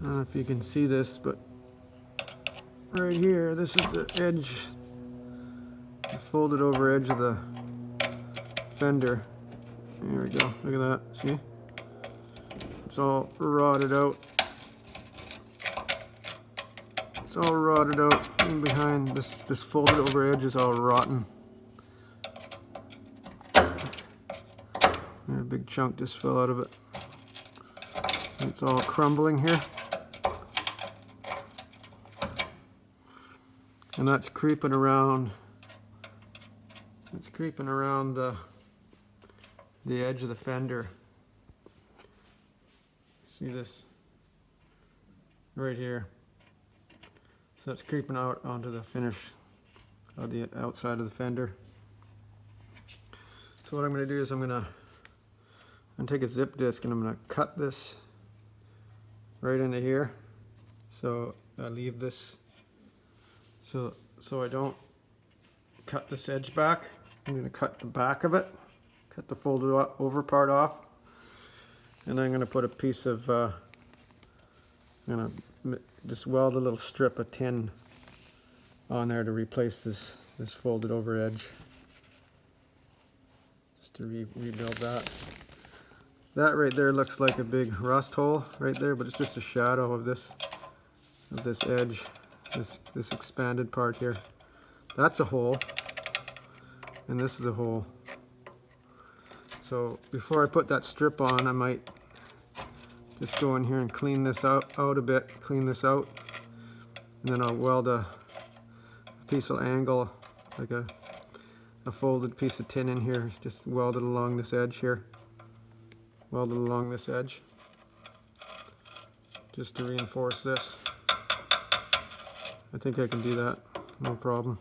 I don't know if you can see this, but right here, this is the edge, the folded over edge of the fender. There we go, look at that, see? It's all rotted out. It's all rotted out, and behind this folded over edge is all rotten. And a big chunk just fell out of it. It's all crumbling here. And that's creeping around. It's creeping around the edge of the fender. See this right here? So it's creeping out onto the finish of the outside of the fender. So what I'm going to do is I'm going to take a zip disc and I'm going to cut this right into here. So I leave this so I don't cut this edge back. I'm going to cut the back of it, cut the folded over part off, and I'm going to put a piece of I'm going to just weld a little strip of tin on there to replace this folded over edge, just to rebuild that. That right there looks like a big rust hole right there, but it's just a shadow of this edge, this expanded part here. That's a hole, and this is a hole. So before I put that strip on, I might just go in here and clean this out a bit, clean this out, and then I'll weld a piece of angle, like a folded piece of tin in here, just weld it along this edge here. Weld it along this edge, just to reinforce this. I think I can do that, no problem.